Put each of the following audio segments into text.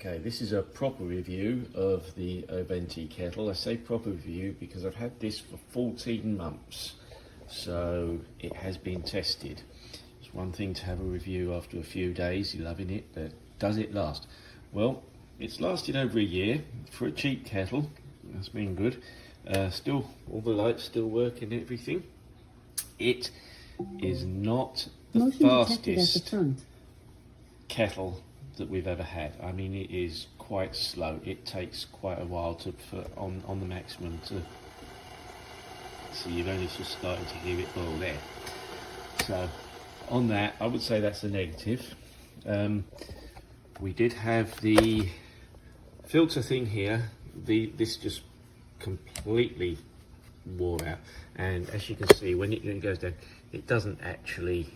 Okay, this is a proper review of the OVENTE kettle. I say proper review because I've had this for 14 months, so it has been tested. It's one thing to have a review after a few days, you're loving it, but does it last? Well, it's lasted over a year for a cheap kettle. That's been good. Still, all the lights still work and everything. It is not the fastest kettle that we've ever had. I mean, it is quite slow. It takes quite a while to put on the maximum to see. You've only just starting to hear it boil there. So on that, I would say that's a negative. We did have the filter thing here. This just completely wore out, and as you can see, when it goes down, it doesn't actually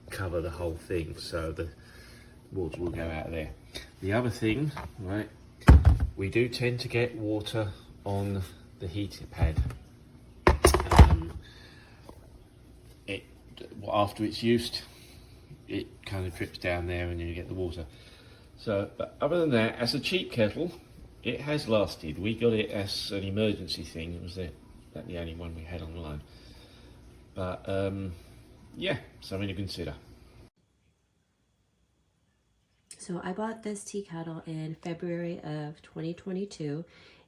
cover the whole thing, so the water will go out there. The other thing, right, we do tend to get water on the heater pad. After it's used, it kind of drips down there and you get the water. So, but other than that, as a cheap kettle, it has lasted. We got it as an emergency thing. It was the only one we had online. But yeah, something to consider. So I bought this tea kettle in February of 2022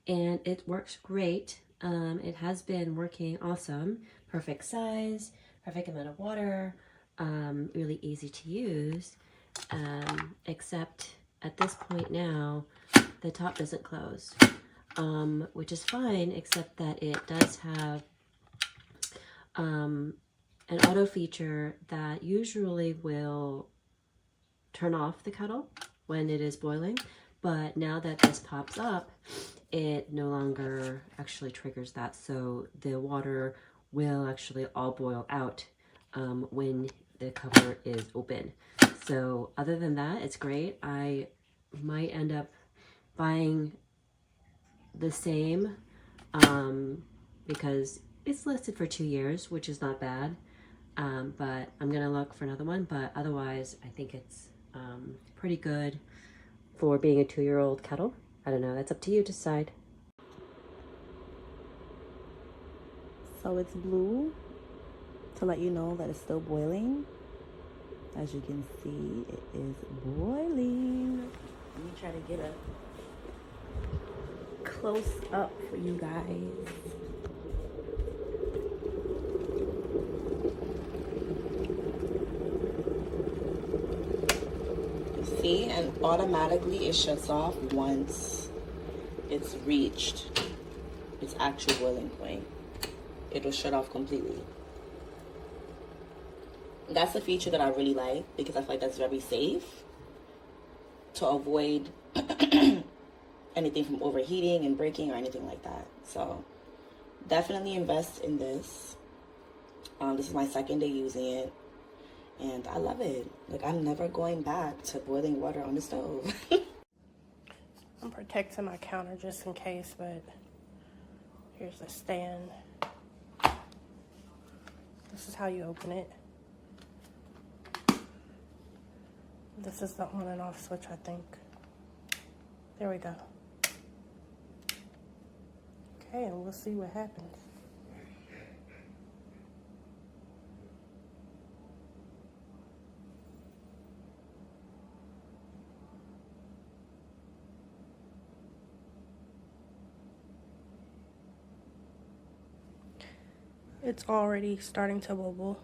and it works great. It has been working awesome. Perfect size, perfect amount of water, really easy to use, except at this point now, the top doesn't close, which is fine, except that it does have an auto feature that usually will turn off the kettle when it is boiling, but now that this pops up, it no longer actually triggers that, so the water will actually all boil out when the cover is open. So other than that, it's great. I might end up buying the same because it's listed for 2 years, which is not bad, but I'm gonna look for another one. But otherwise, I think it's pretty good for being a 2-year-old kettle. I don't know, that's up to you to decide. So it's blue to let you know that it's still boiling. As you can see, it is boiling. Let me try to get a close up for you guys. See, and automatically it shuts off once it's reached its actual boiling point. It will shut off completely. That's a feature that I really like because I feel like that's very safe to avoid anything from overheating and breaking or anything like that. So definitely invest in this. This is my second day using it and I love it. Like, I'm never going back to boiling water on the stove. I'm protecting my counter just in case, but here's the stand. This is how you open it. This is the on and off switch, I think. There we go. Okay, and we'll see what happens. It's already starting to bubble.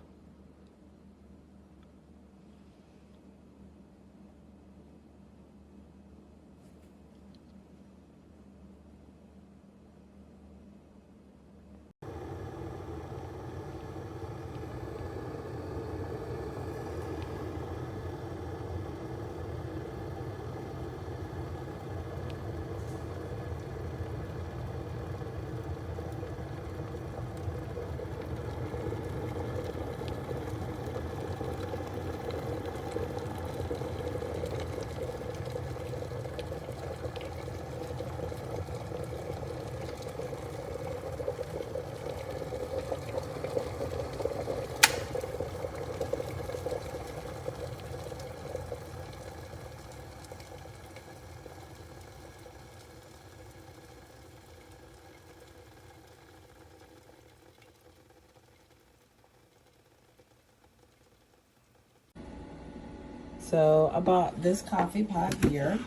So I bought this coffee pot here,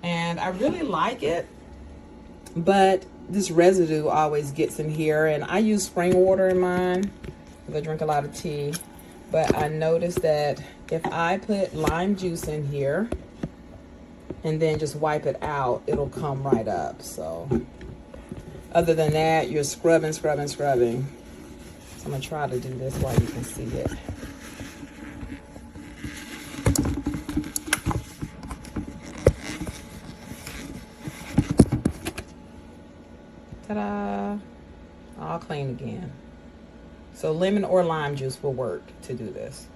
and I really like it, but this residue always gets in here, and I use spring water in mine because I drink a lot of tea. But I noticed that if I put lime juice in here and then just wipe it out, it'll come right up. So other than that, you're scrubbing. So I'm gonna try to do this while you can see it. Ta-da! All clean again. So lemon or lime juice will work to do this.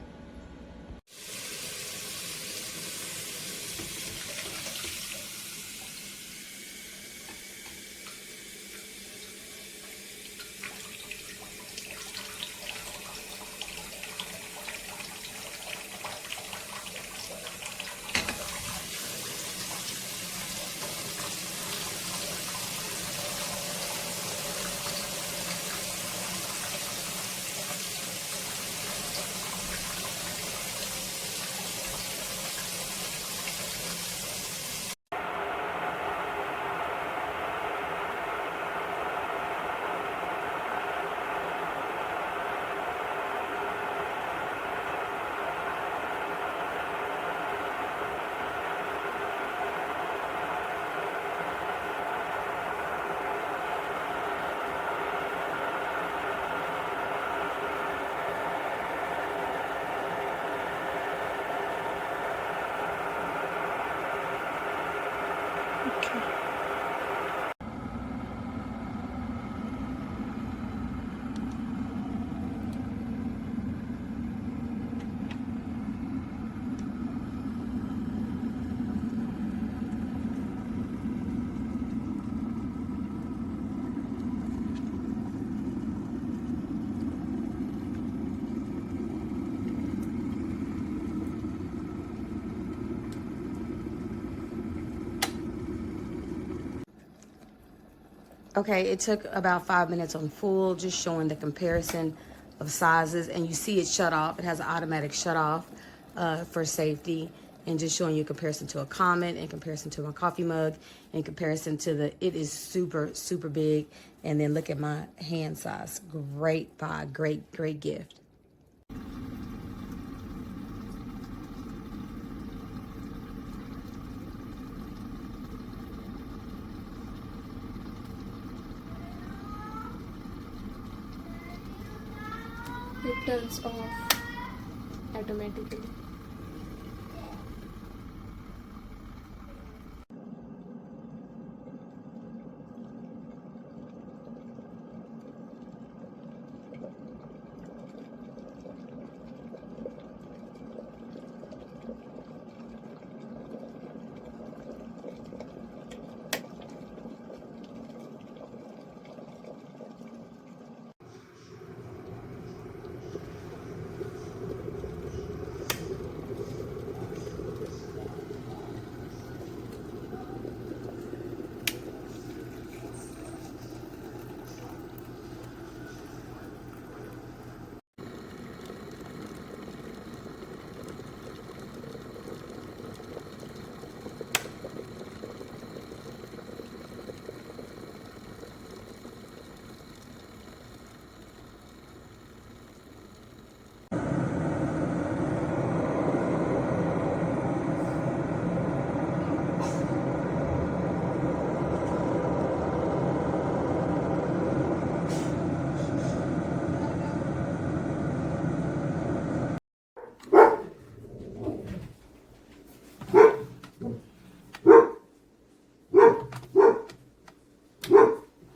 Okay, it took about 5 minutes on full, just showing the comparison of sizes, and you see it shut off. It has an automatic shut off for safety, and just showing you a comparison to a Comet, in comparison to my coffee mug, in comparison to it is super, super big. And then look at my hand size. Great buy, great gift. It turns off automatically.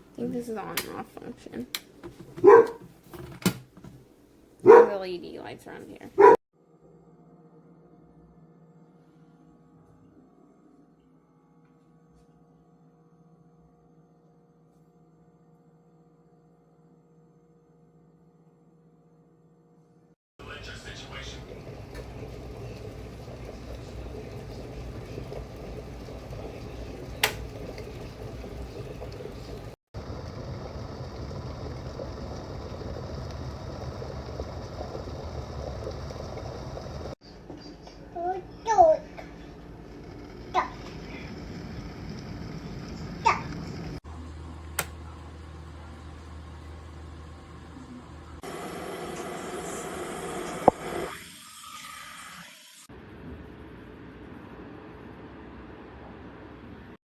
I think this is on and off function. There's LED lights around here.